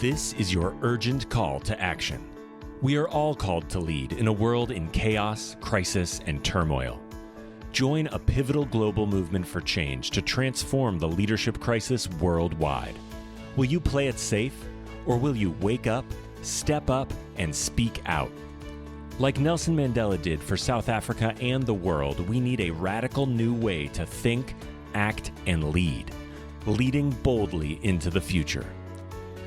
This is your urgent call to action. We are all called to lead in a world in chaos, crisis, and turmoil. Join a pivotal global movement for change to transform the leadership crisis worldwide. Will you play it safe, or will you wake up, step up, and speak out? Like Nelson Mandela did for South Africa and the world, we need a radical new way to think, act, and lead, leading boldly into the future.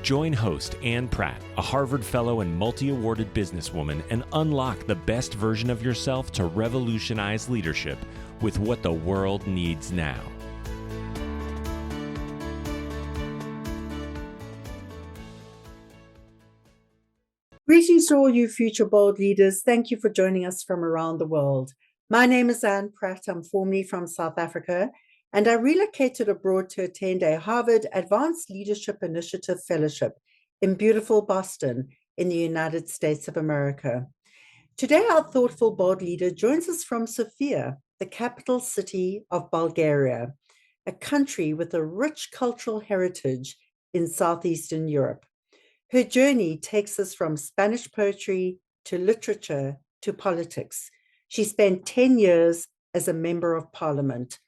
Join host Anne Pratt, a Harvard Fellow and multi-awarded businesswoman, and unlock the best version of yourself to revolutionize leadership with what the world needs now. Greetings to all you future bold leaders. Thank you for joining us from around the world. My name is Anne Pratt. I'm formerly from South Africa, and I relocated abroad to attend a Harvard Advanced Leadership Initiative Fellowship in beautiful Boston in the United States of America. Today, our thoughtful bold leader joins us from Sofia, the capital city of Bulgaria, a country with a rich cultural heritage in Southeastern Europe. Her journey takes us from Spanish poetry to literature to politics. She spent 10 years as a member of parliament.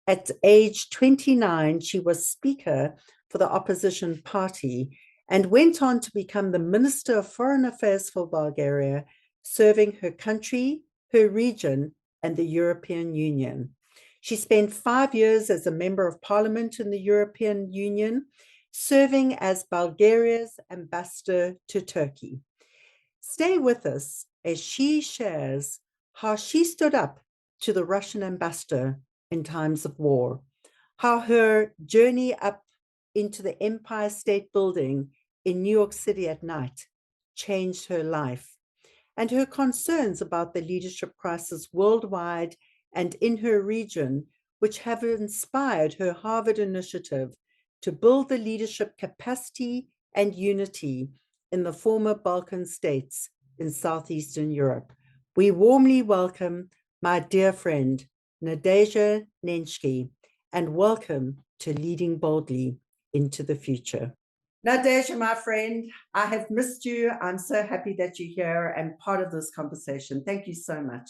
At age 29, she was Speaker for the opposition party and went on to become the Minister of Foreign Affairs for Bulgaria, serving her country, her region, and the European Union. She spent 5 years as a Member of Parliament in the European Union, serving as Bulgaria's ambassador to Turkey. Stay with us as she shares how she stood up to the Russian ambassador in times of war, how her journey up into the Empire State Building in New York City at night changed her life, and her concerns about the leadership crisis worldwide and in her region, which have inspired her Harvard initiative to build the leadership capacity and unity in the former Balkan states in Southeastern Europe. We warmly welcome my dear friend, Nadezhda Neynsky, and welcome to Leading Boldly into the Future. Nadezhda, my friend, I have missed you. I'm so happy that you're here and part of this conversation. Thank you so much.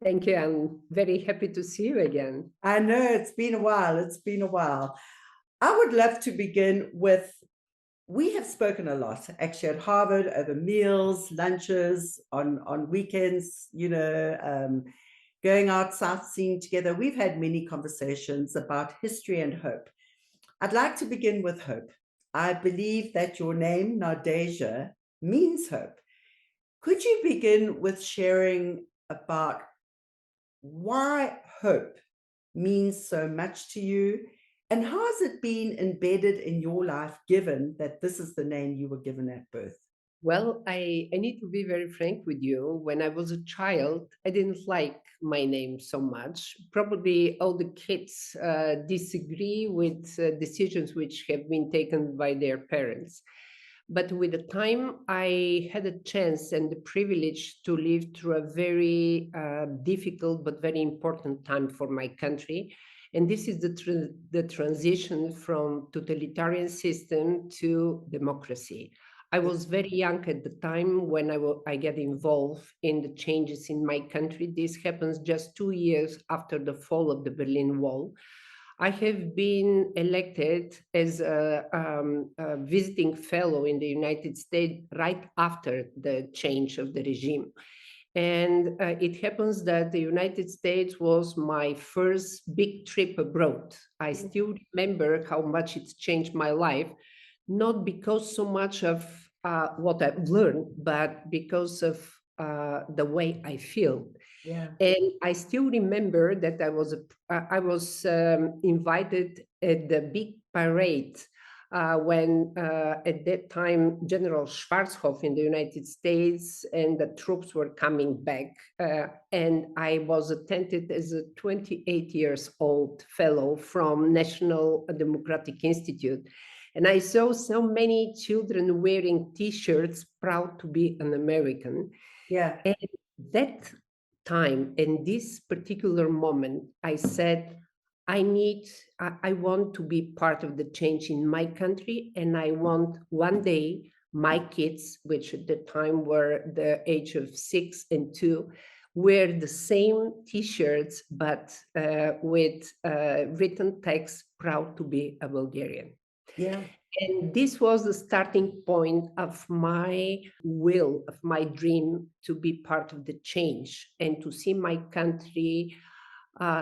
Thank you. I'm very happy to see you again. I know it's been a while. It's been a while. I would love to begin with, we have spoken a lot actually at Harvard over meals, lunches, on weekends, going out sightseeing together. We've had many conversations about history and hope. I'd like to begin with hope. I believe that your name, Nadezhda, means hope. Could you begin with sharing about why hope means so much to you, and how has it been embedded in your life, given that this is the name you were given at birth? Well, I need to be very frank with you. When I was a child, I didn't like my name so much. Probably all the kids disagree with decisions which have been taken by their parents. But with the time, I had a chance and the privilege to live through a very difficult but very important time for my country. And this is the transition from totalitarian system to democracy. I was very young at the time when I get involved in the changes in my country. This happens just 2 years after the fall of the Berlin Wall. I have been elected as a visiting fellow in the United States right after the change of the regime. And it happens that the United States was my first big trip abroad. I still remember how much it's changed my life, not because so much of what I've learned, but because of the way I feel. Yeah. And I still remember that I was invited at the big parade when at that time General Schwarzkopf in the United States and the troops were coming back, and I was attended as a 28 years old fellow from National Democratic Institute. And I saw so many children wearing T-shirts, proud to be an American. Yeah. And that time, in this particular moment, I said, I want to be part of the change in my country, and I want one day my kids, which at the time were the age of 6 and 2, wear the same T-shirts, but with written text, "Proud to be a Bulgarian." Yeah. And this was the starting point of my will, of my dream to be part of the change and to see my country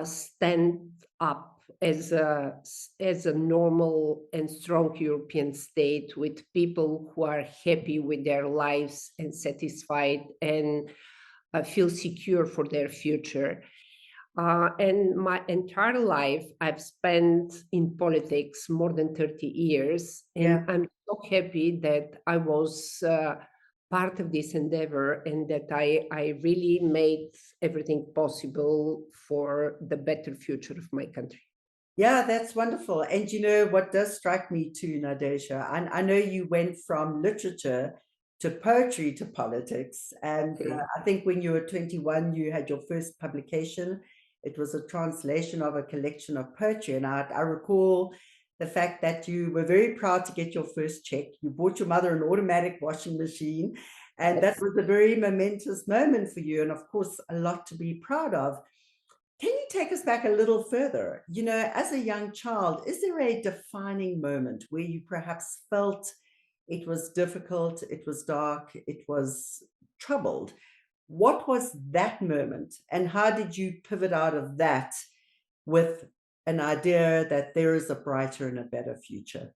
stand up as a normal and strong European state with people who are happy with their lives and satisfied and feel secure for their future. And my entire life, I've spent in politics more than 30 years, Yeah. and I'm so happy that I was part of this endeavor and that I really made everything possible for the better future of my country. Yeah, that's wonderful. And you know what does strike me too, Nadezhda? I know you went from literature to poetry to politics. And Okay. I think when you were 21, you had your first publication. It was a translation of a collection of poetry. And I recall the fact that you were very proud to get your first check. You bought your mother an automatic washing machine. And that Yes. was a very momentous moment for you. And of course, a lot to be proud of. Can you take us back a little further? You know, as a young child, is there a defining moment where you perhaps felt it was difficult, it was dark, it was troubled? What was that moment, and how did you pivot out of that with an idea that there is a brighter and a better future?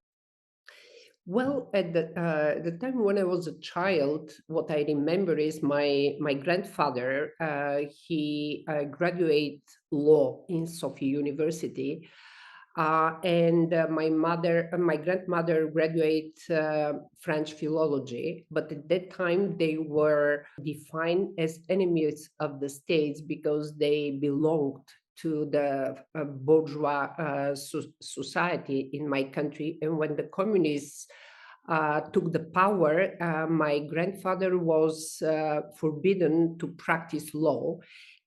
Well, at the time when I was a child, what I remember is my grandfather. He graduated law in Sofia University, and my grandmother graduated French philology. But at that time, they were defined as enemies of the states because they belonged to the bourgeois society in my country. And when the communists took the power, my grandfather was forbidden to practice law.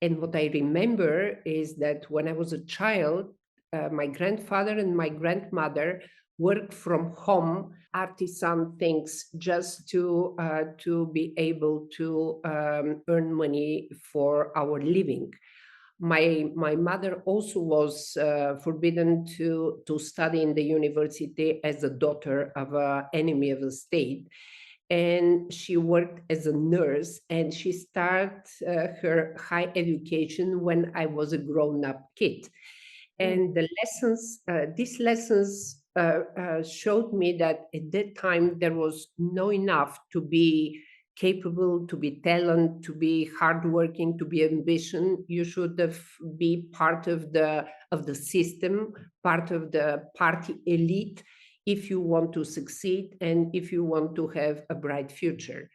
And what I remember is that when I was a child, my grandfather and my grandmother worked from home, artisan things, just to be able to earn money for our living. My mother also was forbidden to study in the university as a daughter of an enemy of the state, and she worked as a nurse, and she started her high education when I was a grown-up kid. Mm. And these lessons showed me that at that time there was no enough to be capable, to be talent, to be hardworking, to be ambition. You should be part of the system, part of the party elite, if you want to succeed and if you want to have a bright future.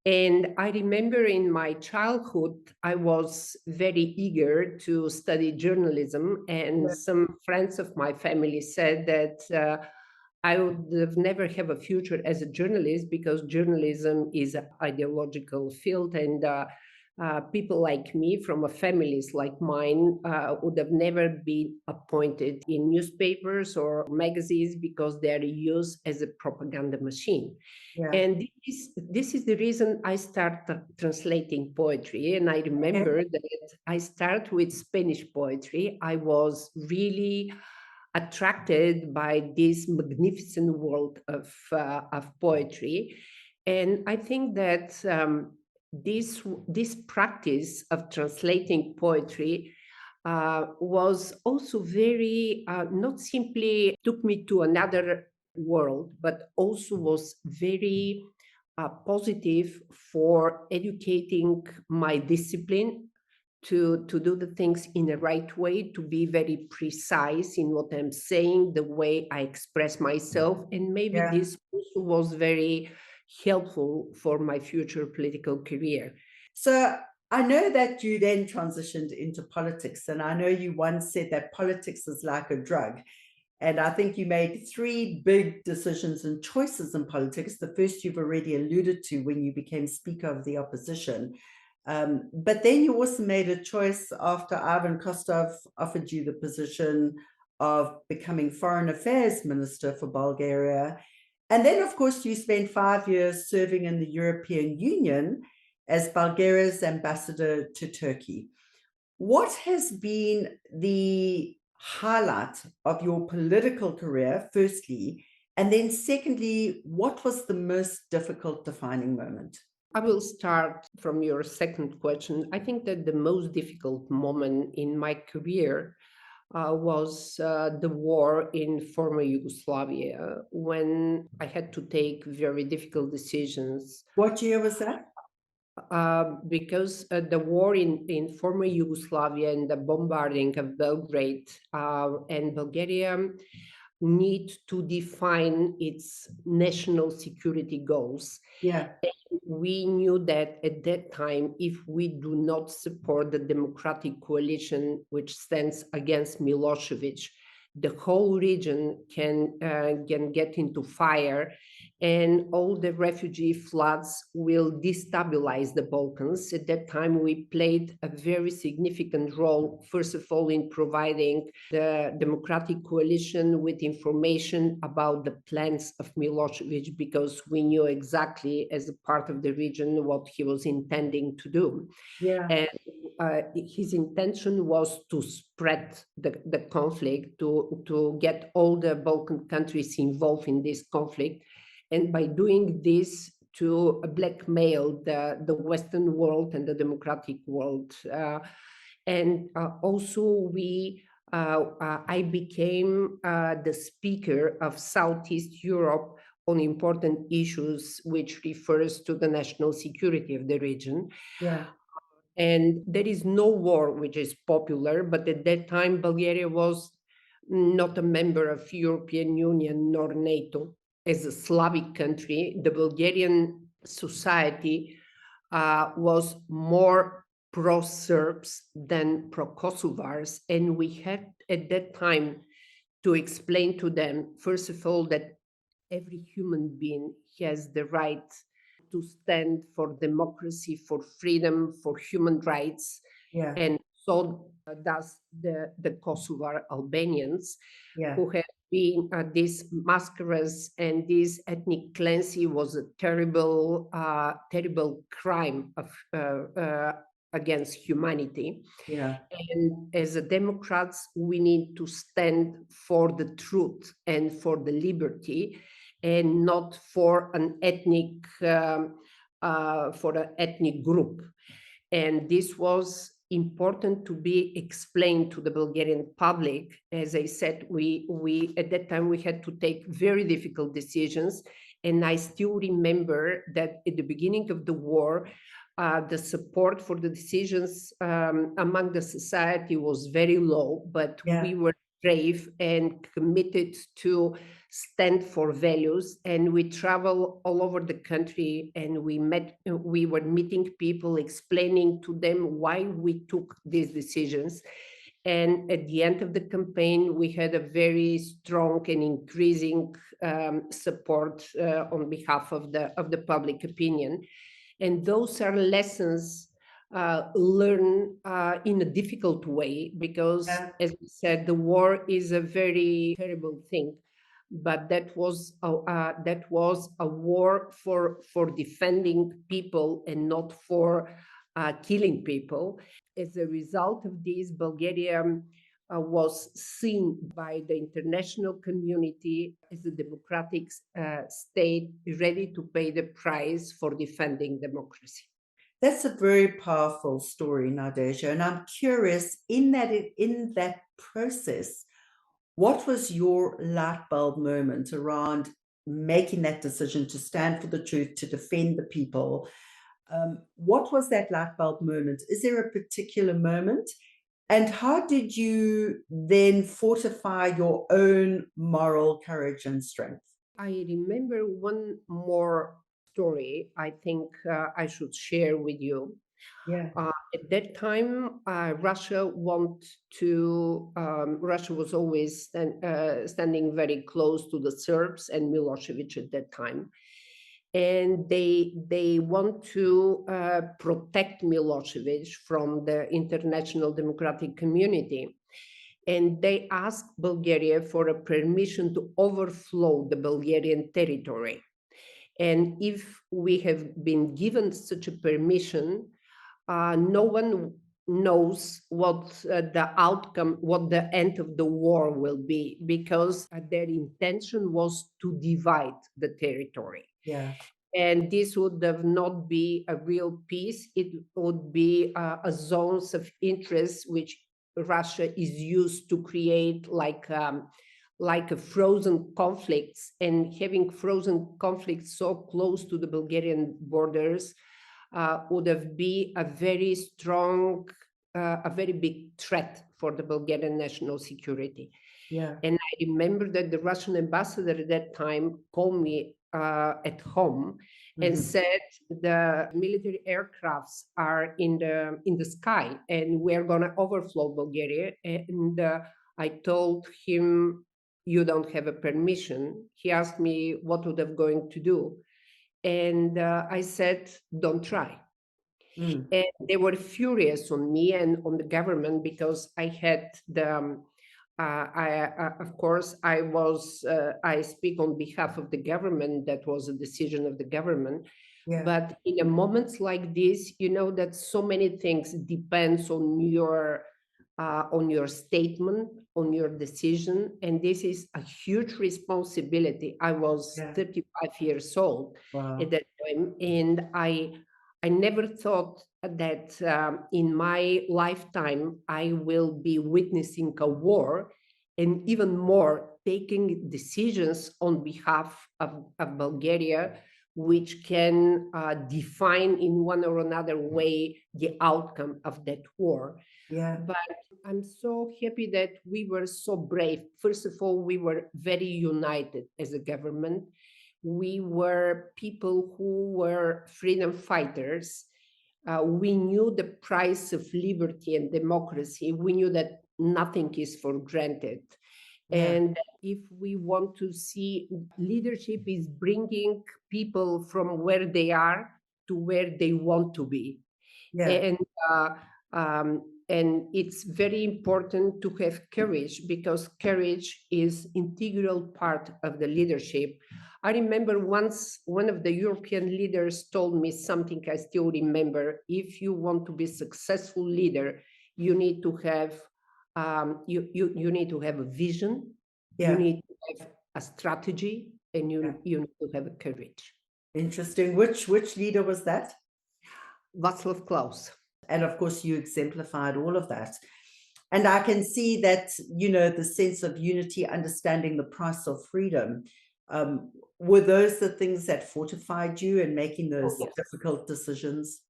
And I remember in my childhood, I was very eager to study journalism. And Yeah. some friends of my family said that I would have never have a future as a journalist because journalism is an ideological field. And people like me from a families like mine would have never been appointed in newspapers or magazines because they're used as a propaganda machine. Yeah. And this is the reason I started translating poetry. And I Okay. remember that I started with Spanish poetry. I was really attracted by this magnificent world of poetry. And I think that this practice of translating poetry was also very, not simply took me to another world, but also was very positive for educating my discipline to do the things in the right way, to be very precise in what I'm saying, the way I express myself. And maybe Yeah. this also was very helpful for my future political career. So I know that you then transitioned into politics, and I know you once said that politics is like a drug. And I think you made three big decisions and choices in politics. The first you've already alluded to when you became Speaker of the Opposition. But then you also made a choice after Ivan Kostov offered you the position of becoming Foreign Affairs Minister for Bulgaria. And then, of course, you spent 5 years serving in the European Union as Bulgaria's ambassador to Turkey. What has been the highlight of your political career, firstly? And then secondly, what was the most difficult defining moment? I will start from your second question. I think that the most difficult moment in my career was the war in former Yugoslavia, when I had to take very difficult decisions. What year was that? Because the war in former Yugoslavia and the bombarding of Belgrade and Bulgaria need to define its national security goals. Yeah. We knew that at that time, if we do not support the democratic coalition which stands against Milosevic, the whole region can get into fire, and all the refugee floods will destabilize the Balkans. At that time, we played a very significant role, first of all, in providing the democratic coalition with information about the plans of Milosevic, because we knew exactly, as a part of the region, what he was intending to do. Yeah. And his intention was to spread the conflict, to get all the Balkan countries involved in this conflict, and by doing this, to blackmail the Western world and the democratic world. Also, I became the speaker of Southeast Europe on important issues which refers to the national security of the region. Yeah. And there is no war which is popular, but at that time, Bulgaria was not a member of European Union nor NATO. As a Slavic country, the Bulgarian society was more pro-Serbs than pro-Kosovars. And we had at that time to explain to them, first of all, that every human being has the right to stand for democracy, for freedom, for human rights. Yeah. And so does the Kosovar Albanians, Yeah. who have been these massacres, and this ethnic cleansing was a terrible, terrible crime against humanity. Yeah. And as a Democrats, we need to stand for the truth and for the liberty, and not for an ethnic group. And this was important to be explained to the Bulgarian public. As I said, we at that time we had to take very difficult decisions, and I still remember that at the beginning of the war, the support for the decisions among the society was very low, but we were brave and committed to stand for values, and we travel all over the country, and we were meeting people, explaining to them why we took these decisions. And at the end of the campaign, we had a very strong and increasing support on behalf of the public opinion. And those are lessons learned in a difficult way, because, as we said, the war is a very terrible thing. But that was a war for defending people and not for killing people. As a result of this, Bulgaria was seen by the international community as a democratic state ready to pay the price for defending democracy. That's a very powerful story, Nadezhda. And I'm curious, in that process, what was your light bulb moment around making that decision to stand for the truth, to defend the people? What was that light bulb moment? Is there a particular moment? And how did you then fortify your own moral courage and strength? I remember one more story I think I should share with you. Yeah. At that time, Russia was always standing very close to the Serbs and Milosevic at that time. and they want to protect Milosevic from the international democratic community. And they asked Bulgaria for a permission to overflow the Bulgarian territory. And if we have been given such a permission, no one knows what the outcome, what the end of the war will be, because their intention was to divide the territory. Yeah. And this would have not be a real peace. It would be a zones of interest which Russia is used to create, like a frozen conflicts, and having frozen conflicts so close to the Bulgarian borders would have been a very strong, a very big threat for the Bulgarian national security. Yeah. And I remember that the Russian ambassador at that time called me at home and said the military aircrafts are in the sky and we're going to overflow Bulgaria. And I told him, you don't have a permission. He asked me what would I'm going to do. And I said, don't try. And they were furious on me and on the government, because I had the of course, I speak on behalf of the government. That was a decision of the government. Yeah. But in a moments like this, you know that so many things depends on your statement, on your decision, and this is a huge responsibility. I was 35 years old at that time, and I never thought that in my lifetime I will be witnessing a war, and even more taking decisions on behalf of Bulgaria, which can define in one or another way the outcome of that war. Yeah. But I'm so happy that we were so brave. First of all, we were very united as a government. We were people who were freedom fighters. We knew the price of liberty and democracy. We knew that nothing is for granted. Yeah. And if we want to see, leadership is bringing people from where they are to where they want to be. Yeah. And it's very important to have courage, because courage is integral part of the leadership. I remember once one of the European leaders told me something I still remember. If you want to be a successful leader, you need to have you need to have a vision, you need to have a strategy, and you need to have a courage. Interesting. Which leader was that? Václav Klaus. And of course, you exemplified all of that. And I can see that, the sense of unity, understanding the price of freedom. Were those the things that fortified you in making those difficult decisions?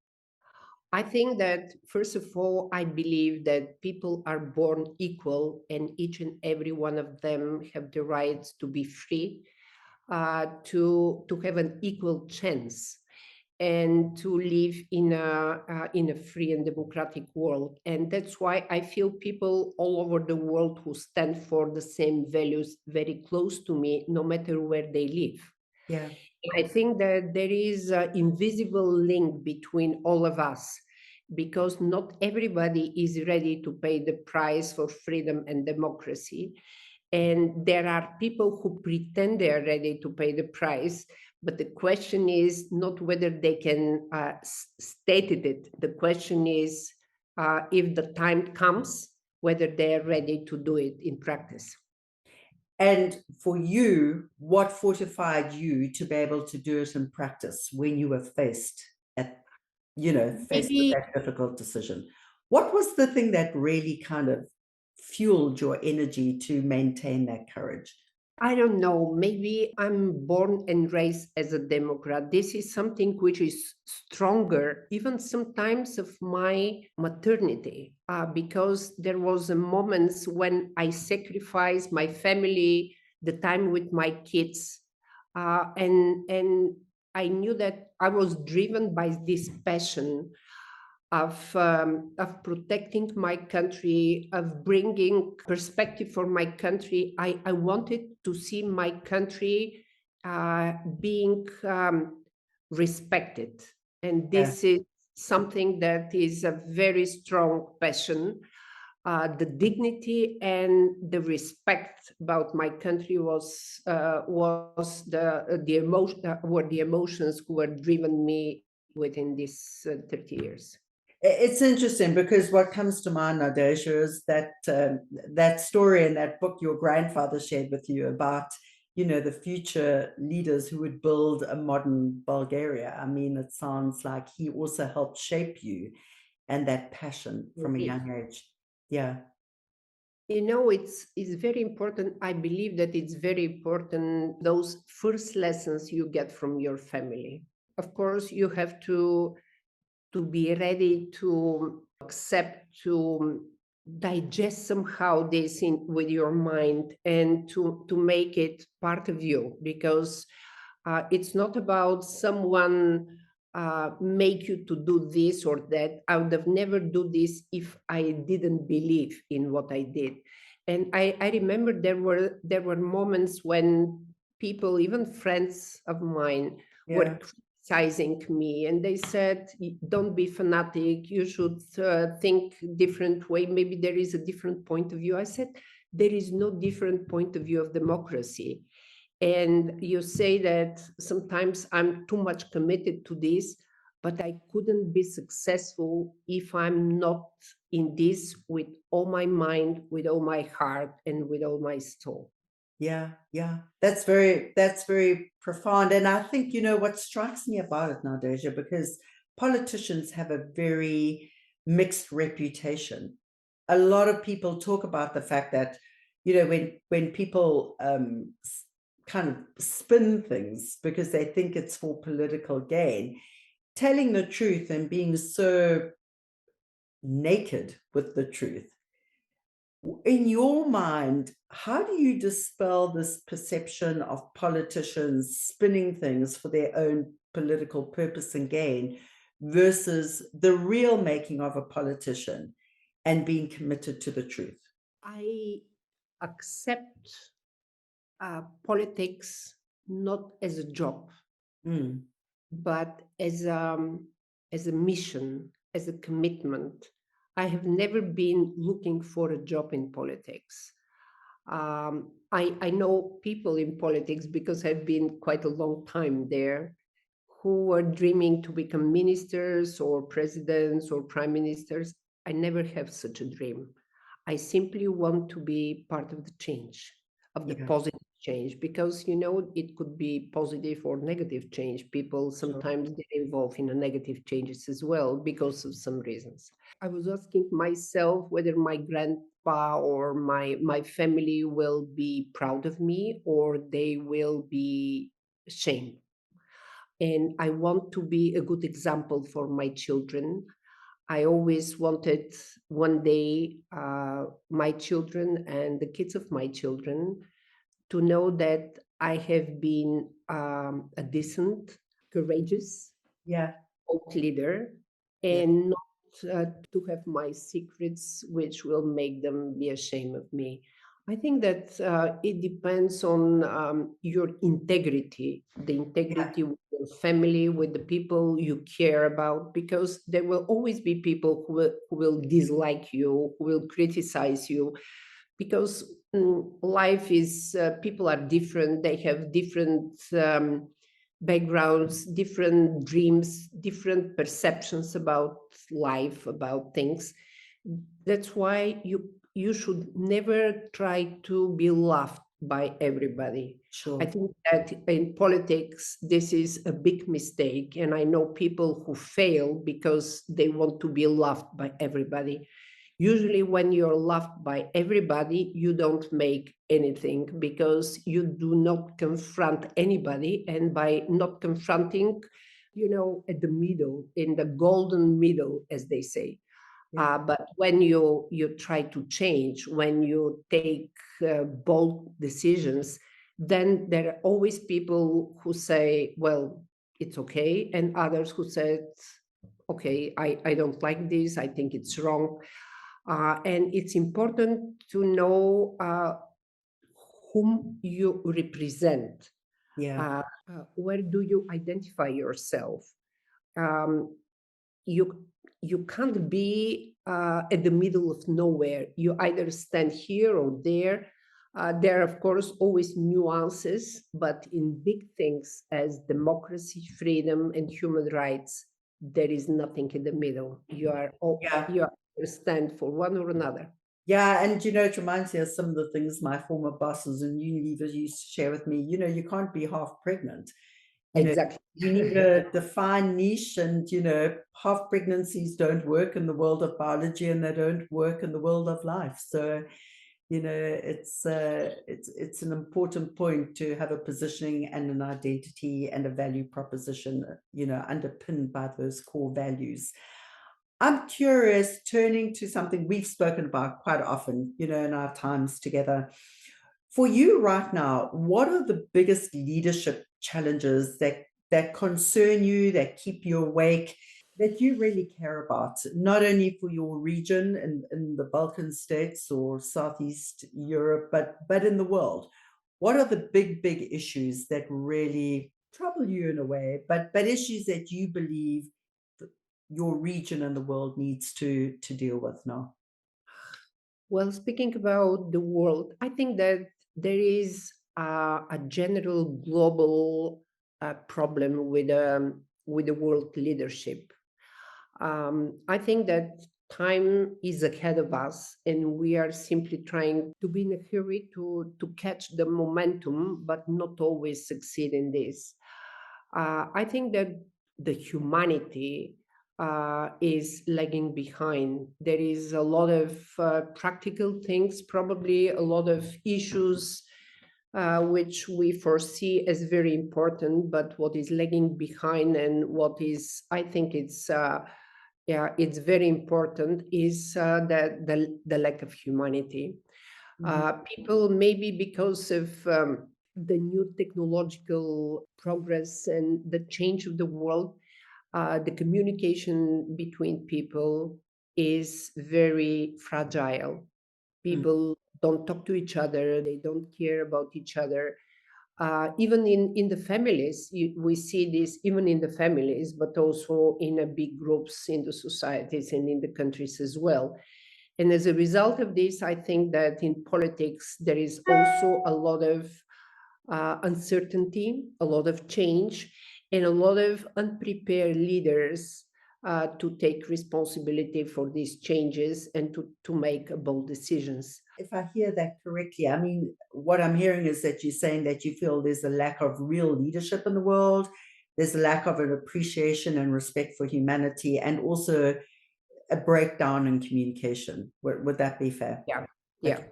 I think that, first of all, I believe that people are born equal, and each and every one of them have the right to be free, to have an equal chance, and to live in a free and democratic world. And that's why I feel people all over the world who stand for the same values very close to me, no matter where they live. Yeah. I think that there is an invisible link between all of us, because not everybody is ready to pay the price for freedom and democracy. And there are people who pretend they are ready to pay the price, but the question is not whether they can state it. The question is, if the time comes, whether they are ready to do it in practice. And for you, what fortified you to be able to do it in practice when you were faced with that difficult decision? What was the thing that really kind of fueled your energy to maintain that courage? I don't know. Maybe I'm born and raised as a Democrat. This is something which is stronger, even sometimes of my maternity, because there was a moments when I sacrificed my family, the time with my kids, and I knew that I was driven by this passion of protecting my country, of bringing perspective for my country. I wanted to see my country being respected. And Yeah. this is something that is a very strong passion. The dignity and the respect about my country was the emotion were the emotions who were driven me within these 30 years. It's interesting because what comes to mind, Nadezhda, is that that story in that book your grandfather shared with you about, the future leaders who would build a modern Bulgaria. I mean, it sounds like he also helped shape you and that passion from a Indeed. young age. Yeah. It's very important. I believe that it's very important, those first lessons you get from your family. Of course, you have to be ready to accept, to digest somehow this with your mind, and to make it part of you, because it's not about someone make you to do this or that. I would have never do this if I didn't believe in what I did. And I remember there were moments when people, even friends of mine, were Yeah. criticizing me, and they said, don't be fanatic, you should think different way, maybe there is a different point of view. I said, there is no different point of view of democracy. And you say that sometimes I'm too much committed to this, but I couldn't be successful if I'm not in this with all my mind, with all my heart, and with all my soul. Yeah, yeah. That's very profound. And I think, what strikes me about it, Nadezhda, because politicians have a very mixed reputation. A lot of people talk about the fact that, when people kind of spin things because they think it's for political gain, telling the truth and being so naked with the truth. In your mind, how do you dispel this perception of politicians spinning things for their own political purpose and gain versus the real making of a politician and being committed to the truth? I accept politics not as a job, Mm, but as a mission, as a commitment. I have never been looking for a job in politics. I know people in politics because I've been quite a long time there, who are dreaming to become ministers or presidents or prime ministers. I never have such a dream. I simply want to be part of the change, of the yeah, positive change, because it could be positive or negative change. People sure. sometimes get involved in the negative changes as well because of some reasons. I was asking myself whether my grandpa or my family will be proud of me or they will be ashamed. And I want to be a good example for my children. I always wanted one day my children and the kids of my children to know that I have been a decent, courageous, Yeah, old leader, yeah, and not to have my secrets, which will make them be ashamed of me. I think that it depends on your integrity, the yeah, integrity with your family, with the people you care about, because there will always be people who will dislike you, who will criticize you, because life is, people are different, they have different backgrounds, different dreams, different perceptions about life, about things. That's why you should never try to be loved by everybody. I sure. think that in politics, this is a big mistake. And I know people who fail because they want to be loved by everybody. Usually, when you're loved by everybody, you don't make anything because you do not confront anybody. And by not confronting, at the middle, in the golden middle, as they say. Yeah, But when you try to change, when you take bold decisions, then there are always people who say, well, it's okay, and others who said, okay, I don't like this, I think it's wrong. And it's important to know whom you represent. Yeah. Where do you identify yourself? Um, you you can't be at the middle of nowhere. You either stand here or there. There are, of course, always nuances, but in big things as democracy, freedom, and human rights, there is nothing in the middle. Yeah. You either stand for one or another. Yeah, and it reminds me of some of the things my former bosses in Unilever used to share with me. You can't be half pregnant. You know, Exactly. you need a defined niche, and half pregnancies don't work in the world of biology, and they don't work in the world of life. So, it's an important point to have a positioning and an identity and a value proposition, underpinned by those core values. I'm curious, turning to something we've spoken about quite often, in our times together. For you right now, what are the biggest leadership challenges that concern you, that keep you awake, that you really care about, not only for your region in the Balkan states or Southeast Europe, but in the world? What are the big issues that really trouble you in a way, but issues that you believe your region and the world needs to deal with now? Well, speaking about the world, I think that there is a general global problem with the world leadership. I think that time is ahead of us, and we are simply trying to be in a hurry to catch the momentum, but not always succeed in this. I think that the humanity is lagging behind. There is a lot of practical things, probably a lot of issues which we foresee as very important, but what is lagging behind and what is, I think it's very important is the lack of humanity. Mhm. People, maybe because of the new technological progress and the change of the world, the communication between people is very fragile. Mm. People don't talk to each other, they don't care about each other. Even in the families, we see this even in the families, but also in big groups in the societies and in the countries as well. And as a result of this, I think that in politics, there is also a lot of uncertainty, a lot of change, and a lot of unprepared leaders to take responsibility for these changes and to make bold decisions. If I hear that correctly, I mean, what I'm hearing is that you're saying that you feel there's a lack of real leadership in the world, there's a lack of an appreciation and respect for humanity, and also a breakdown in communication. Would that be fair? Yeah, yeah. Okay.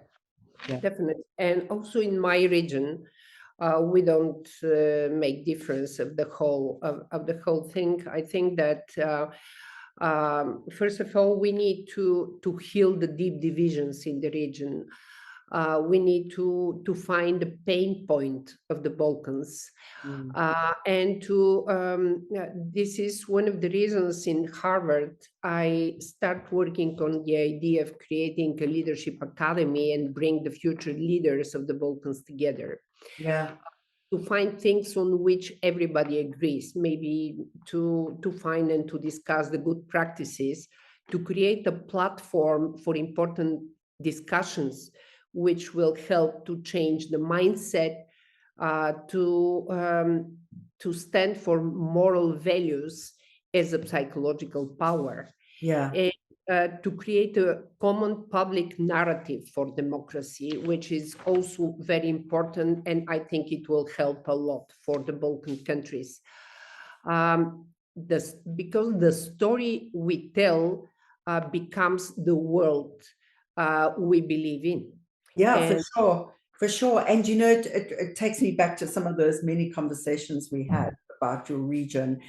Yeah. Definitely. And also in my region, we don't make difference of the whole thing. I think that first of all, we need to heal the deep divisions in the region. We need to find the pain point of the Balkans. Mm. And this is one of the reasons in Harvard I start working on the idea of creating a leadership academy and bring the future leaders of the Balkans together Yeah. to find things on which everybody agrees, maybe to find and to discuss the good practices, to create a platform for important discussions, which will help to change the mindset, to stand for moral values as a psychological power, Yeah. and to create a common public narrative for democracy, which is also very important, and I think it will help a lot for the Balkan countries. Because the story we tell becomes the world we believe in. Yeah, for And sure. For sure. And it takes me back to some of those many conversations we had about your region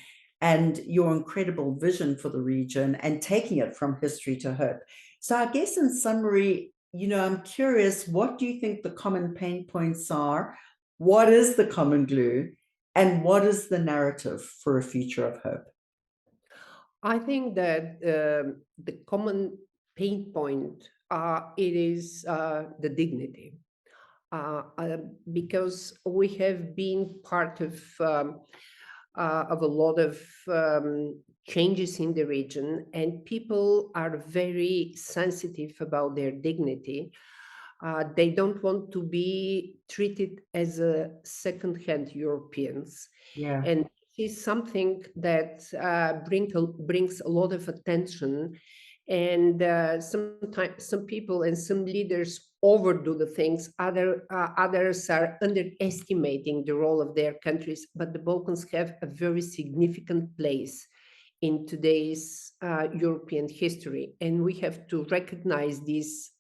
and your incredible vision for the region and taking it from history to hope. So I guess in summary, I'm curious, what do you think the common pain points are? What is the common glue? And what is the narrative for a future of hope? I think that the common pain point it is the dignity. because we have been part of a lot of changes in the region, and people are very sensitive about their dignity. They don't want to be treated as a second-hand Europeans. Yeah. And this is something that brings a lot of attention. And sometimes some people and some leaders overdo the things. Others are underestimating the role of their countries. But the Balkans have a very significant place in today's European history, and we have to recognize this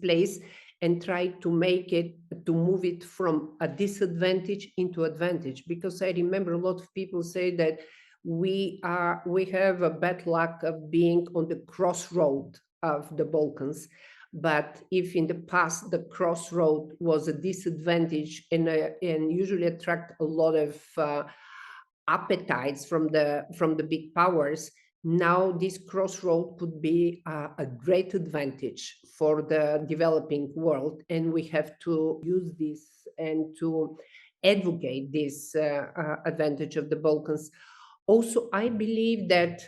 place and try to move it from a disadvantage into advantage. Because I remember a lot of people say that we have a bad luck of being on the crossroad of the Balkans. But if in the past the crossroad was a disadvantage and usually attract a lot of appetites from the big powers, now this crossroad could be a great advantage for the developing world, and we have to use this and to advocate this advantage of the Balkans. Also, I believe that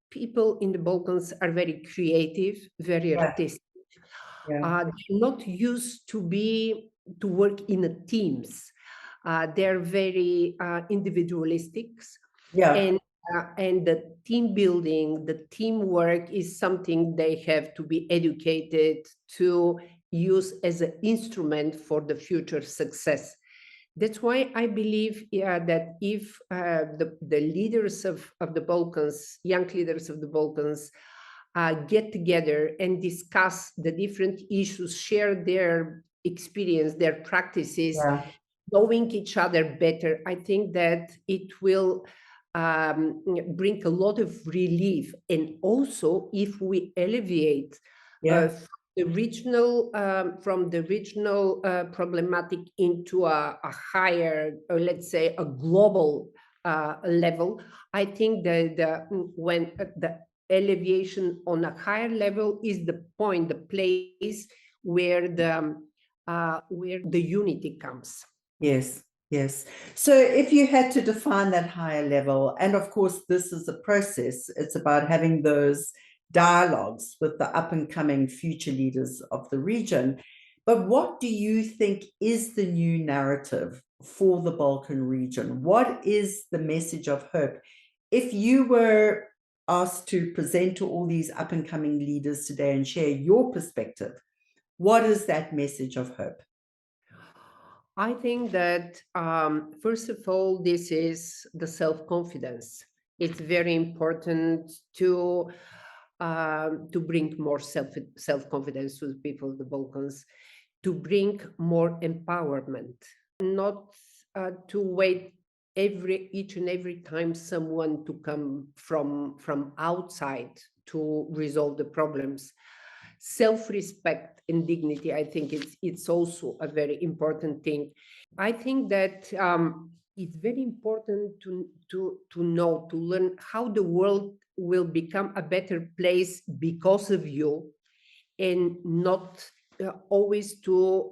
people in the Balkans are very creative, very Yeah. artistic. Yeah. They're not used to work in a teams. They're very individualistic, Yeah. and the team building, the teamwork is something they have to be educated to use as an instrument for the future success. That's why I believe that if the leaders of the Balkans, young leaders of the Balkans, get together and discuss the different issues, share their experience, their practices, Yeah. knowing each other better, I think that it will bring a lot of relief. And also, if we alleviate Yeah. from the regional problematic into a higher, or let's say a global level, I think that when the alleviation on a higher level is the point, the place where the unity comes. Yes, yes. So if you had to define that higher level, and of course, this is a process, it's about having those dialogues with the up and coming future leaders of the region. But what do you think is the new narrative for the Balkan region? What is the message of hope? If you were asked to present to all these up and coming leaders today and share your perspective, what is that message of hope? I think that, first of all, this is the self-confidence. It's very important to bring more self-confidence to the people of the Balkans, to bring more empowerment, not to wait each and every time someone to come from outside to resolve the problems. Self-respect and dignity, I think it's also a very important thing. I think that it's very important to know, to learn how the world will become a better place because of you, and not always to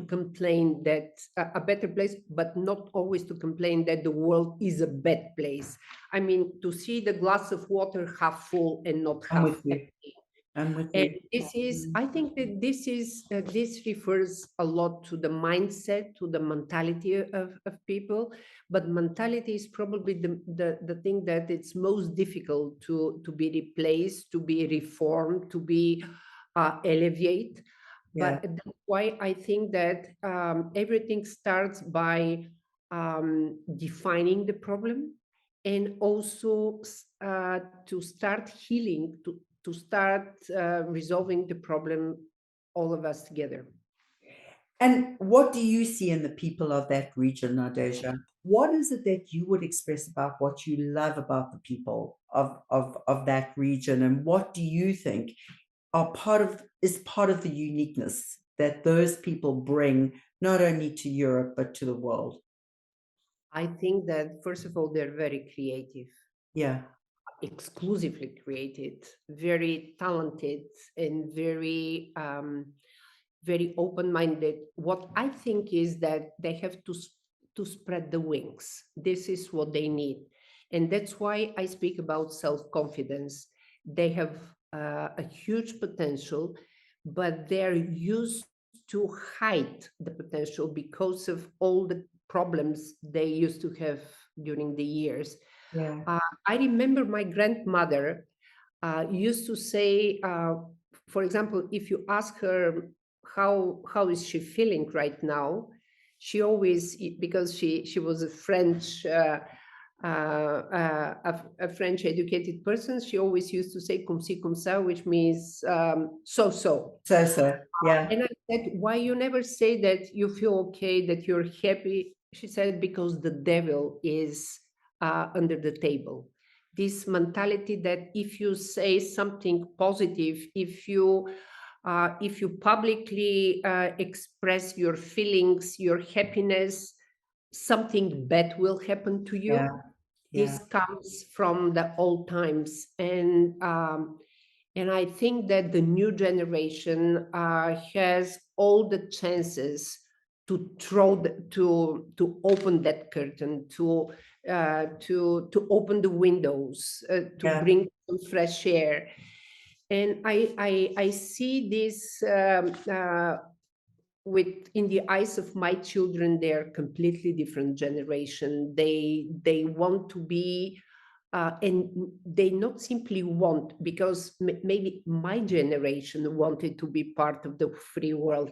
complain that a better place, but not always to complain that the world is a bad place. I mean, to see the glass of water half full and not I'm half with you. empty. I'm with And you. I think that this refers a lot to the mindset, to the mentality of people. But mentality is probably the thing that it's most difficult to be replaced, to be reformed, to be alleviate. Yeah. But that's why I think that everything starts by defining the problem, and also to start healing, to start resolving the problem, all of us together. And what do you see in the people of that region, Nadezhda? What is it that you would express about what you love about the people of that region? And what do you think is part of the uniqueness that those people bring not only to Europe but to the world? I think that, first of all, they're very creative, Yeah. exclusively created, very talented, and very very open-minded. What I think is that they have to spread the wings. This is what they need. And that's why I speak about self-confidence. They have a huge potential, but they're used to hide the potential because of all the problems they used to have during the years. Yeah. I remember my grandmother used to say, for example, if you ask her how is she feeling right now, she always, because she was a French a French educated person, she always used to say comme ci comme ça, which means so. So, yeah. And I said, why you never say that you feel okay, that you're happy? She said, because the devil is under the table. This mentality that if you say something positive, if you publicly express your feelings, your happiness, something bad will happen to Yeah. you. Yeah. This comes from the old times, and I think that the new generation has all the chances to to open that curtain, to open the windows, to Yeah. bring some fresh air. And I see this with in the eyes of my children. They're completely different generation. They want to be and they not simply want, because maybe my generation wanted to be part of the free world.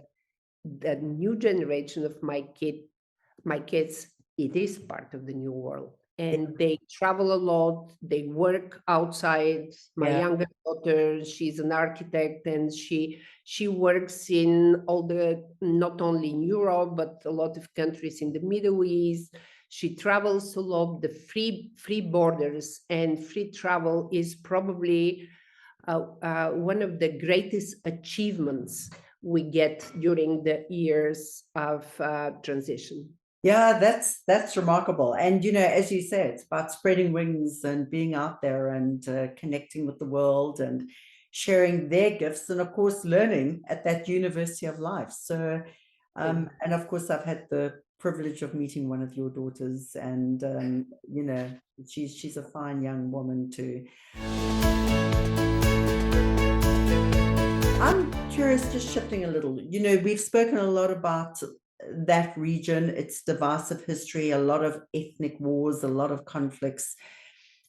The new generation of my kids, it is part of the new world, and they travel a lot, they work outside. My Yeah. younger daughter, she's an architect, and she works in all the, not only in Europe but a lot of countries in the Middle East. She travels a lot. The free borders and free travel is probably one of the greatest achievements we get during the years of transition. Yeah, that's remarkable. And as you say, it's about spreading wings and being out there and connecting with the world and sharing their gifts, and of course learning at that University of Life. So, and of course, I've had the privilege of meeting one of your daughters, and she's a fine young woman too. I'm curious, just shifting a little. We've spoken a lot about that region, its divisive history, a lot of ethnic wars, a lot of conflicts.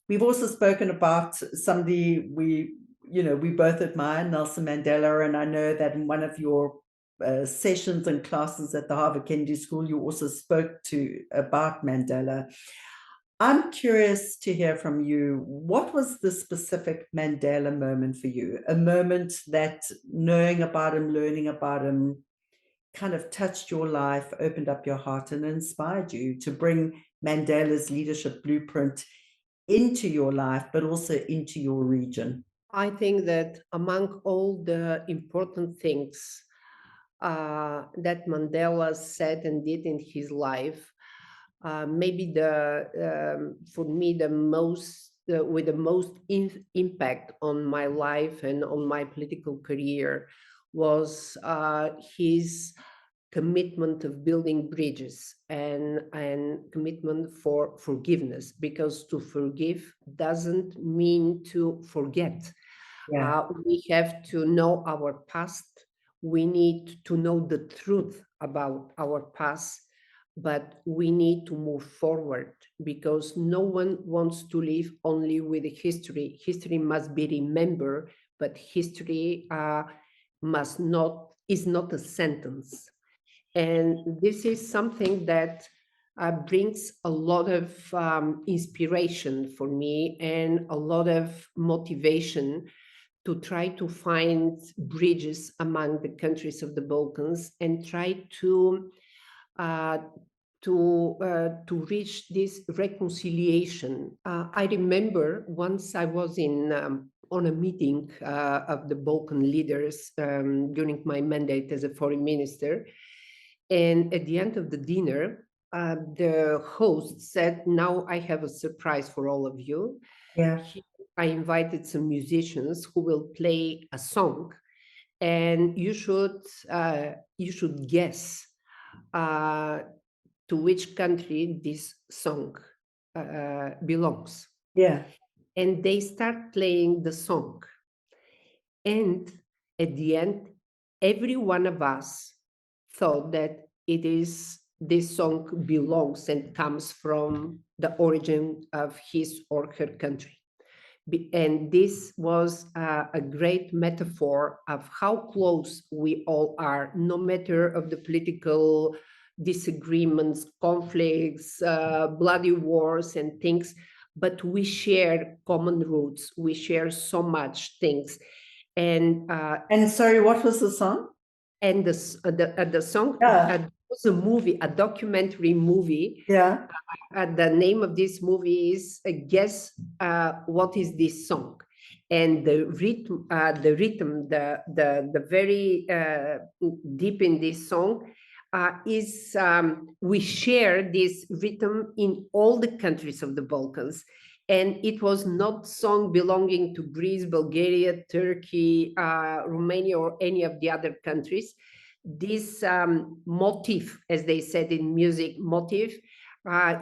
We've also spoken about somebody we both admire, Nelson Mandela, and I know that in one of your sessions and classes at the Harvard Kennedy School, you also spoke about Mandela. I'm curious to hear from you. What was the specific Mandela moment for you? A moment that knowing about him, learning about him, kind of touched your life, opened up your heart, and inspired you to bring Mandela's leadership blueprint into your life, but also into your region? I think that among all the important things that Mandela said and did in his life, maybe for me the most with the most impact on my life and on my political career was his commitment of building bridges and commitment for forgiveness, because to forgive doesn't mean to forget. Yeah. We have to know our past. We need to know the truth about our past, but we need to move forward, because no one wants to live only with the history. History must be remembered, but history is not a sentence. And this is something that brings a lot of inspiration for me and a lot of motivation to try to find bridges among the countries of the Balkans and try uh, to reach this reconciliation. I remember once I was on a meeting of the Balkan leaders during my mandate as a foreign minister, and at the end of the dinner, the host said, "Now I have a surprise for all of you." Yeah. I invited some musicians who will play a song, and you should guess to which country this song belongs. Yeah. And they start playing the song. And at the end, every one of us thought that this song belongs and comes from the origin of his or her country. And this was a great metaphor of how close we all are, no matter of the political disagreements, conflicts, bloody wars and things, but we share common roots. We share so much things. And sorry, what was the song? and the song was a movie, a documentary movie. Yeah. The name of this movie is Guess What Is This Song? And the rhythm, the very deep in this song is we share this rhythm in all the countries of the Balkans. And it was not song belonging to Greece, Bulgaria, Turkey, Romania, or any of the other countries. This motif, as they said in music, motif,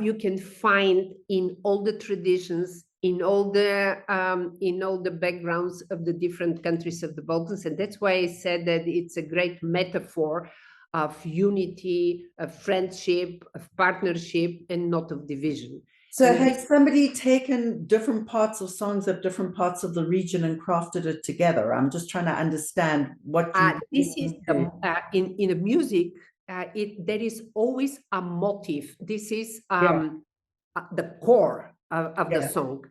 you can find in all the traditions, in all the backgrounds of the different countries of the Balkans. And that's why I said that it's a great metaphor of unity, of friendship, of partnership, and not of division. So has somebody taken different parts of songs of different parts of the region and crafted it together? I'm just trying to understand what this is in the music. There is always a motif. This is the core of the song,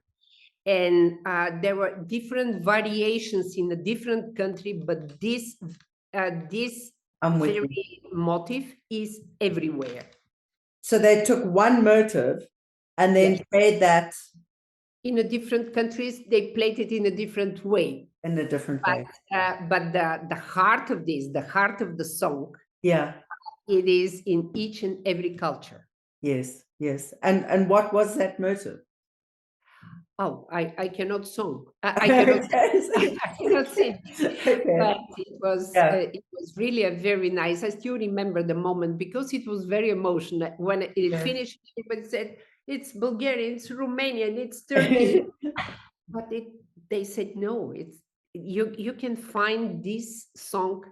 and there were different variations in a different country, but this very motif is everywhere. So they took one motive and then played that in a different countries. They played it in a different way. In a different way. But the heart of this, the heart of the song, it is in each and every culture. Yes, yes. And what was that motive? Oh, I cannot sing. I cannot sing. Okay. But it was really a very nice. I still remember the moment because it was very emotional. When it finished, everybody said, it's Bulgarian, it's Romanian, it's Turkish. But they said, no, it's you can find this song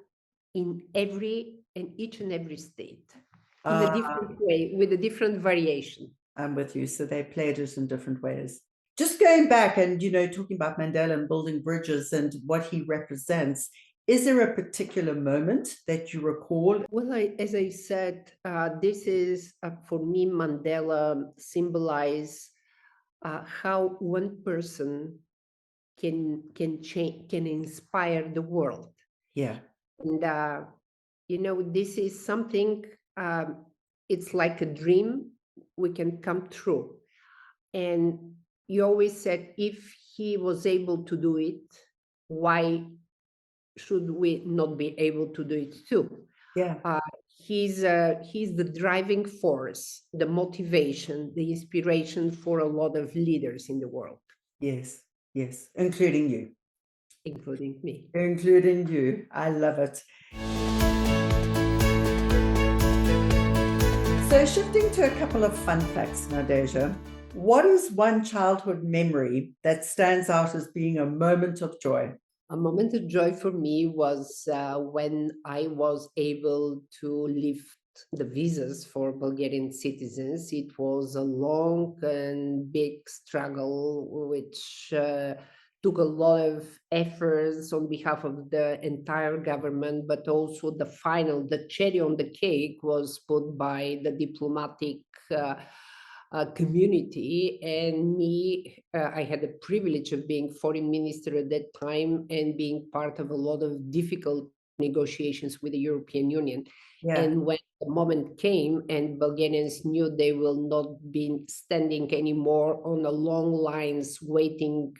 in each and every state in a different way, with a different variation. I'm with you. So they played it in different ways. Just going back and, talking about Mandela and building bridges and what he represents, is there a particular moment that you recall? Well, as I said, this is, for me, Mandela symbolize how one person can change, can inspire the world. Yeah. And, this is something, it's like a dream we can come true. And you always said, if he was able to do it, why should we not be able to do it too? Yeah. He's the driving force, the motivation, the inspiration for a lot of leaders in the world. Yes, yes, including you. Including me. Including you. I love it. So shifting to a couple of fun facts, Nadezhda. What is one childhood memory that stands out as being a moment of joy? A moment of joy for me was when I was able to lift the visas for Bulgarian citizens. It was a long and big struggle, which took a lot of efforts on behalf of the entire government, but also the cherry on the cake was put by the diplomatic community. And me, I had the privilege of being foreign minister at that time and being part of a lot of difficult negotiations with the European Union. Yeah. And when the moment came and Bulgarians knew they will not be standing anymore on the long lines waiting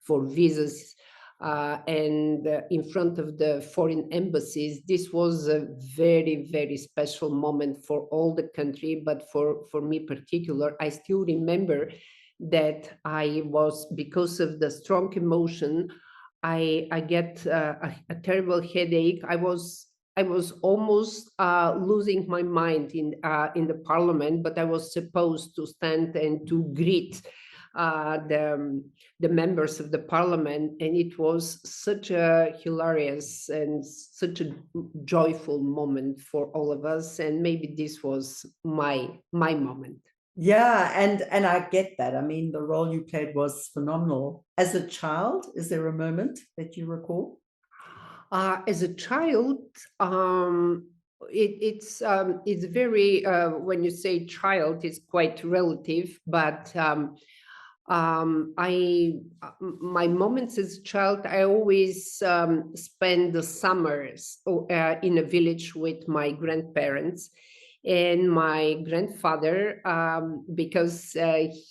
for visas and in front of the foreign embassies, this was a very, very special moment for all the country, but for me particular. I still remember that I was, because of the strong emotion, I get a terrible headache. I was almost losing my mind in the parliament, but I was supposed to stand and to greet the members of the parliament, and it was such a hilarious and such a joyful moment for all of us. And maybe this was my moment. Yeah, and I get that. I mean, the role you played was phenomenal. As a child, is there a moment that you recall? As a child, it's very when you say child, it's quite relative. But my moments as a child, I always spend the summers in a village with my grandparents and my grandfather, because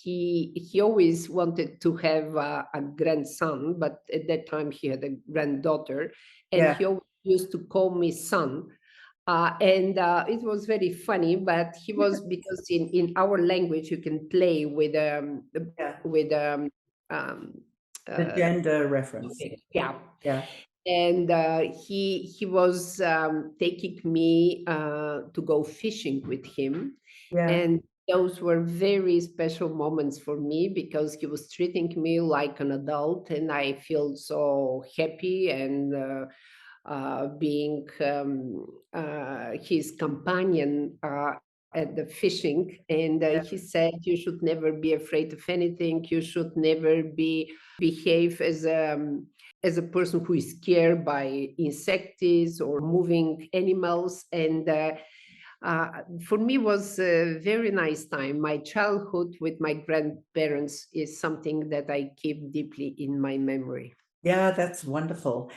he always wanted to have a grandson, but at that time he had a granddaughter, and Yeah, he always used to call me son. And it was very funny, but he was, because in our language you can play yeah. with um, The uh, gender reference. yeah. Yeah, And he was taking me to go fishing with him, yeah, and those were very special moments for me because he was treating me like an adult, and I feel so happy and being his companion at the fishing. And yeah, he said, "You should never be afraid of anything. You should never behave as a person who is scared by insects or moving animals." And for me was a very nice time. My childhood with my grandparents is something that I keep deeply in my memory. yeah, that's wonderful.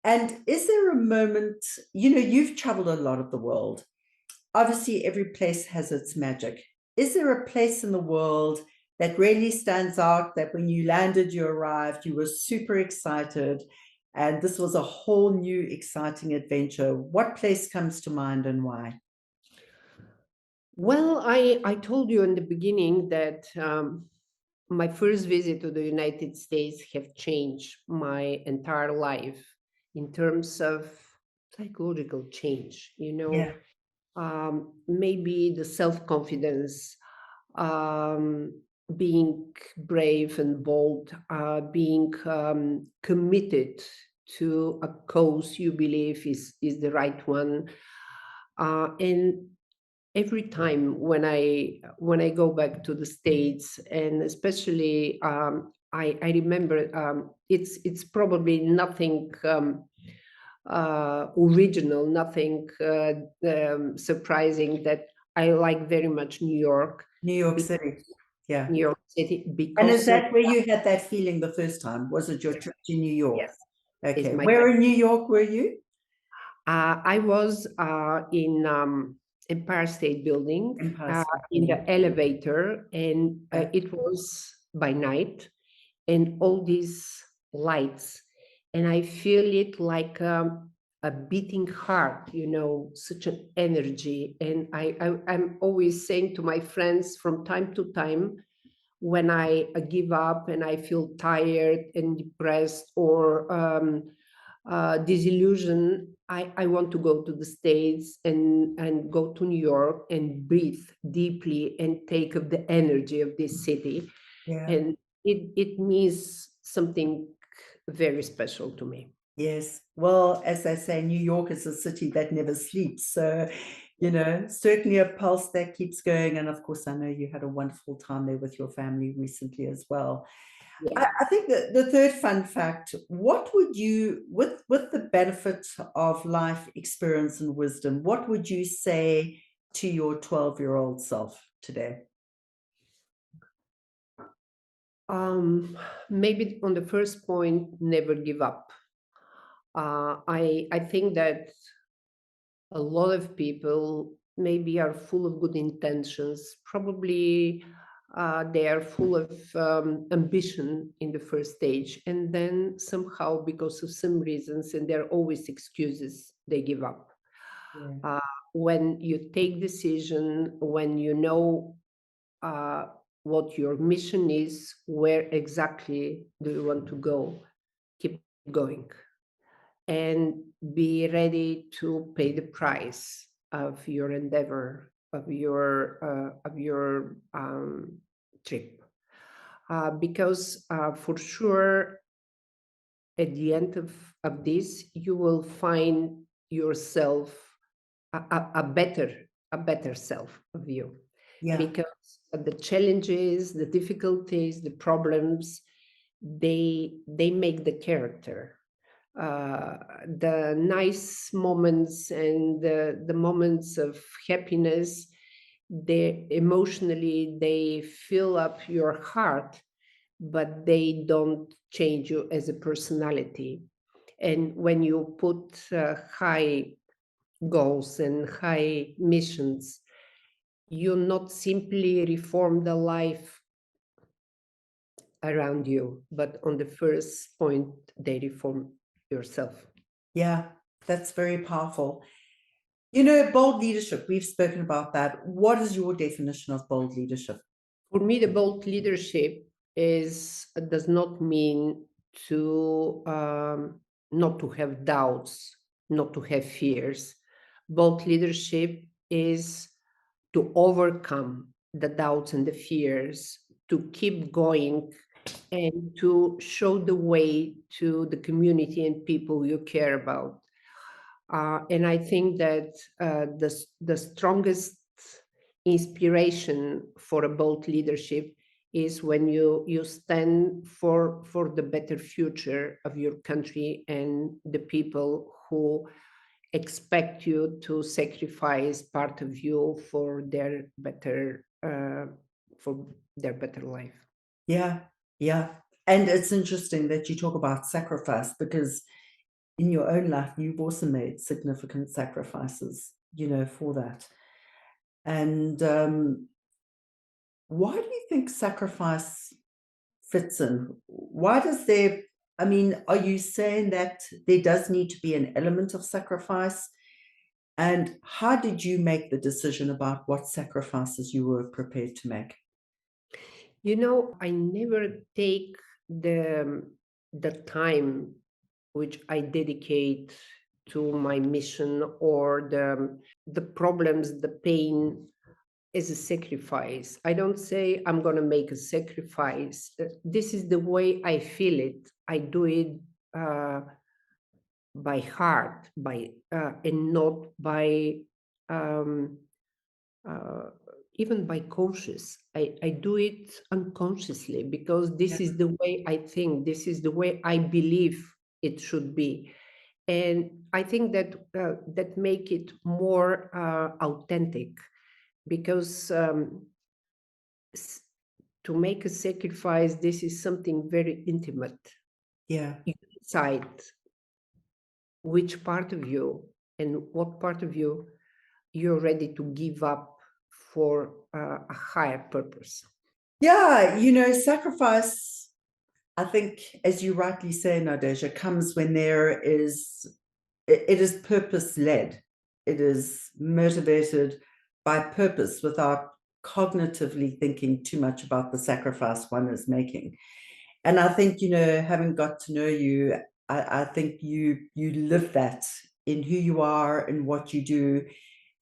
And is there a moment, you've traveled a lot of the world. Obviously, every place has its magic. Is there a place in the world that really stands out that when you landed, you arrived, you were super excited, and this was a whole new exciting adventure? What place comes to mind and why? Well, I told you in the beginning that my first visit to the United States have changed my entire life in terms of psychological change. Yeah, Maybe the self-confidence, um, being brave and bold, being committed to a cause you believe is the right one. And every time when I go back to the States, and especially I remember, it's probably nothing original, nothing surprising, that I like very much New York. New York Because City. Yeah. New York City, And is because of that where you had that feeling the first time? Was it your trip to New York? yes, is Okay. my Where in New York were you? I was in Empire State Building, Empire State in Building. the elevator, and Yeah. it was by night, and all these lights, and I feel it like a beating heart, such an energy. And I'm always saying to my friends from time to time, when I give up and I feel tired and depressed or disillusioned, I want to go to the States and go to New York and breathe deeply and take up the energy of this city. Yeah. And it means something very special to me. Yes. Well, as they say, New York is a city that never sleeps. So, certainly a pulse that keeps going. And of course, I know you had a wonderful time there with your family recently as well. Yeah. I think that the third fun fact, what would you, with the benefit of life experience and wisdom, what would you say to your 12-year-old self today? Maybe on the first point, never give up. I think that a lot of people maybe are full of good intentions. Probably they are full of ambition in the first stage, and then somehow, because of some reasons, and there are always excuses, they give up. Yeah. Uh, when you take decision, when you know uh, what your mission is, where exactly do you want to go, keep going and be ready to pay the price of your endeavor, of your trip, because for sure at the end of this you will find yourself a better self of you, Yeah. because the challenges, the difficulties, the problems, they make the character. The nice moments and the moments of happiness, they emotionally they fill up your heart, but they don't change you as a personality. And when you put high goals and high missions, you not simply reform the life around you, but on the first point, they reform yourself. Yeah, that's very powerful. Bold leadership, we've spoken about that. What is your definition of bold leadership? For me, the bold leadership does not mean to not to have doubts, not to have fears. Bold leadership is to overcome the doubts and the fears, to keep going, and to show the way to the community and people you care about. And I think that the strongest inspiration for a bold leadership is when you stand for the better future of your country and the people who expect you to sacrifice part of you for their better life. Yeah, yeah. And it's interesting that you talk about sacrifice, because in your own life, you've also made significant sacrifices, for that. And why do you think sacrifice fits in? Why does there, are you saying that there does need to be an element of sacrifice? And how did you make the decision about what sacrifices you were prepared to make? I never take the time which I dedicate to my mission or the problems, the pain as a sacrifice. I don't say I'm going to make a sacrifice. This is the way I feel it. I do it by heart, and not by um, uh, even by conscious. I do it unconsciously because this is the way I think. This is the way I believe it should be, and I think that that make it more authentic, because s- to make a sacrifice, this is something very intimate. Yeah. You decide which part of you and what part of you you're ready to give up for a higher purpose. Yeah, sacrifice, I think, as you rightly say, Nadezhda, comes when it is purpose-led. It is motivated by purpose without cognitively thinking too much about the sacrifice one is making. And I think, having got to know you, I think you live that in who you are and what you do,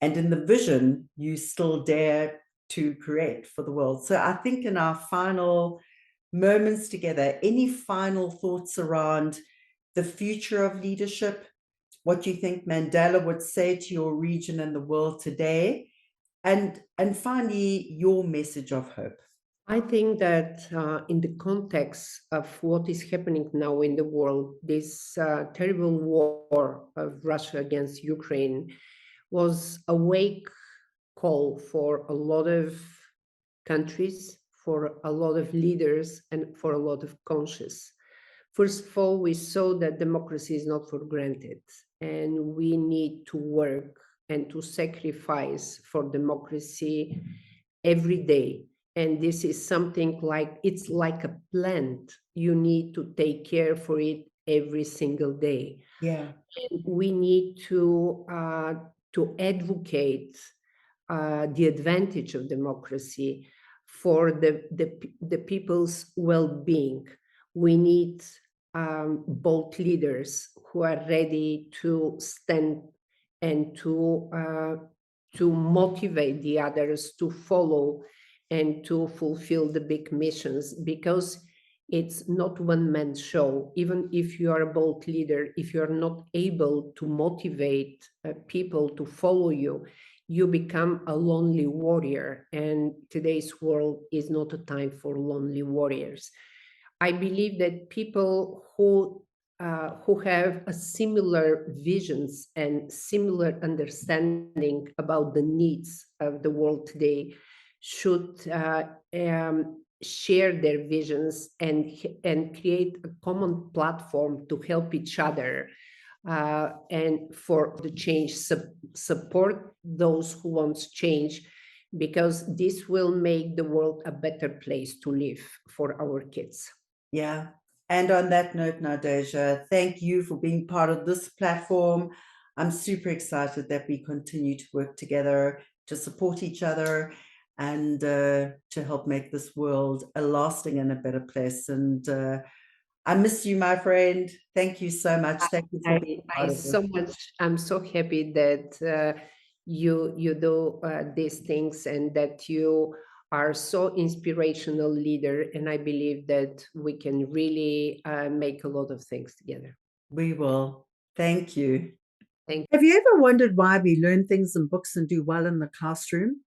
and in the vision you still dare to create for the world. So I think in our final moments together, any final thoughts around the future of leadership, what you think Mandela would say to your region and the world today, and finally your message of hope? I think that in the context of what is happening now in the world, this terrible war of Russia against Ukraine was a wake call for a lot of countries, for a lot of leaders, and for a lot of conscious. First of all, we saw that democracy is not for granted, and we need to work and to sacrifice for democracy every day. And this is something like it's like a plant. You need to take care for it every single day. Yeah. And we need to advocate the advantage of democracy for the people's well-being. We need bold leaders who are ready to stand and to motivate the others to follow and to fulfill the big missions, because it's not one man show. Even if you are a bold leader, if you are not able to motivate people to follow you, you become a lonely warrior, and today's world is not a time for lonely warriors. I believe that people who have a similar visions and similar understanding about the needs of the world today should share their visions and create a common platform to help each other and for the change, support those who want change, because this will make the world a better place to live for our kids. Yeah. And on that note, Nadezhda, thank you for being part of this platform. I'm super excited that we continue to work together to support each other and to help make this world a lasting and a better place. And I miss you, my friend. Thank you so much. Thank you for being part of this. I'm so happy that you do these things and that you are so inspirational leader. And I believe that we can really make a lot of things together. We will. Thank you. Thank Have you ever wondered why we learn things in books and do well in the classroom,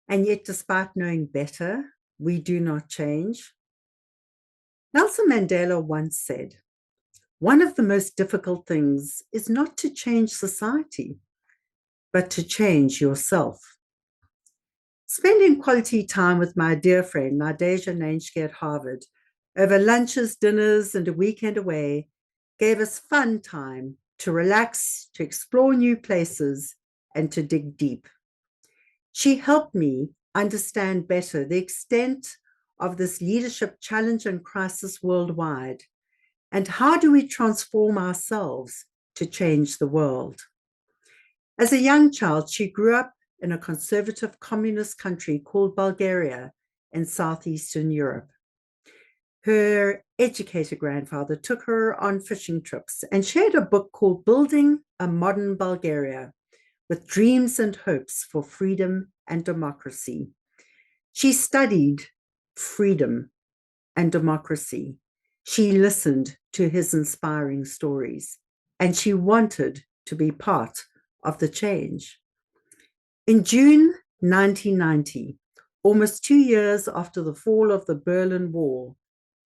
and yet despite knowing better, we do not change? Nelson Mandela once said, "One of the most difficult things is not to change society, but to change yourself." Spending quality time with my dear friend Nadezhda Neynsky at Harvard over lunches, dinners, and a weekend away gave us fun time to relax, to explore new places, and to dig deep. She helped me understand better the extent of this leadership challenge and crisis worldwide, and how do we transform ourselves to change the world. As a young child, she grew up in a conservative communist country called Bulgaria in Southeastern Europe. Her educated grandfather took her on fishing trips and shared a book called Building a Modern Bulgaria, with dreams and hopes for freedom and democracy. She studied freedom and democracy. She listened to his inspiring stories, and she wanted to be part of the change. In June 1990, almost 2 years after the fall of the Berlin Wall,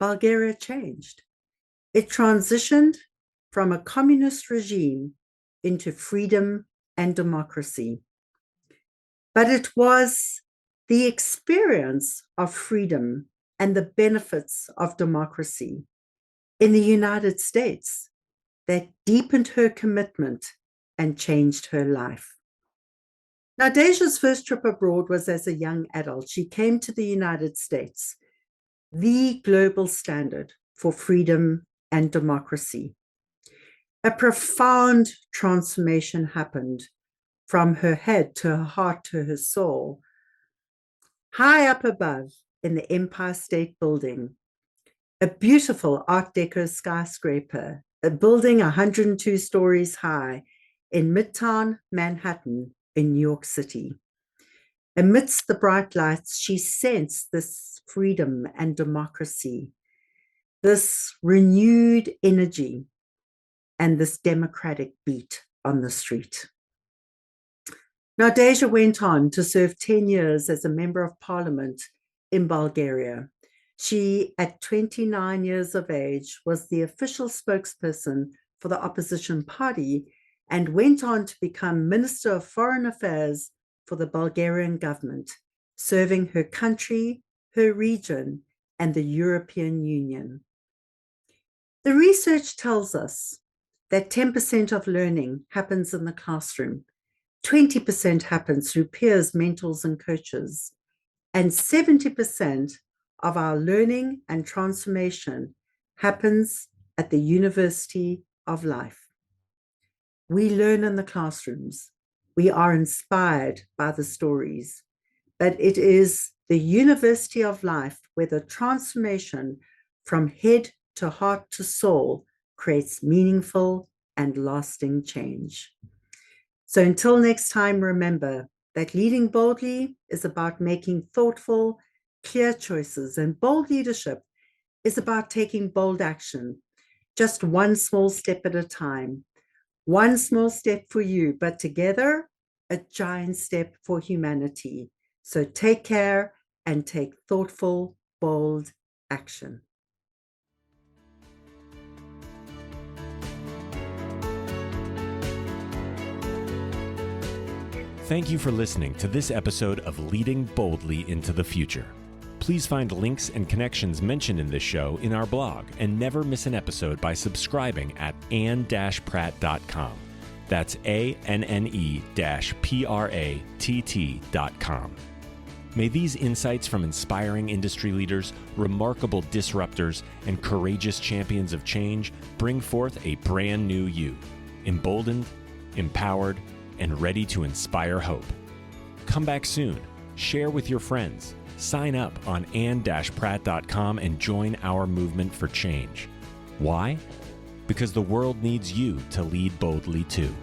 Bulgaria changed. It transitioned from a communist regime into freedom and democracy. But it was the experience of freedom and the benefits of democracy in the United States that deepened her commitment and changed her life. Nadezhda's first trip abroad was as a young adult. She came to the United States, the global standard for freedom and democracy. A profound transformation happened from her head to her heart to her soul. High up above in the Empire State Building, a beautiful Art Deco skyscraper, a building 102 stories high in Midtown Manhattan in New York City. Amidst the bright lights, she sensed this freedom and democracy, this renewed energy, and this democratic beat on the street. Nadezhda went on to serve 10 years as a member of parliament in Bulgaria. She, at 29 years of age, was the official spokesperson for the opposition party and went on to become Minister of Foreign Affairs for the Bulgarian government, serving her country, her region, and the European Union. The research tells us that 10% of learning happens in the classroom, 20% happens through peers, mentors, and coaches, and 70% of our learning and transformation happens at the University of Life. We learn in the classrooms. We are inspired by the stories, but it is the University of Life where the transformation from head to heart to soul creates meaningful and lasting change. So until next time, remember that leading boldly is about making thoughtful, clear choices, and bold leadership is about taking bold action, just one small step at a time. One small step for you, but together, a giant step for humanity. So take care and take thoughtful, bold action. Thank you for listening to this episode of Leading Boldly into the Future. Please find links and connections mentioned in this show in our blog and never miss an episode by subscribing at anne-pratt.com. That's ANNE-PRATT.com. May these insights from inspiring industry leaders, remarkable disruptors, and courageous champions of change bring forth a brand new you, emboldened, empowered, and ready to inspire hope. Come back soon, share with your friends, sign up on anne-pratt.com and join our movement for change. Why? Because the world needs you to lead boldly too.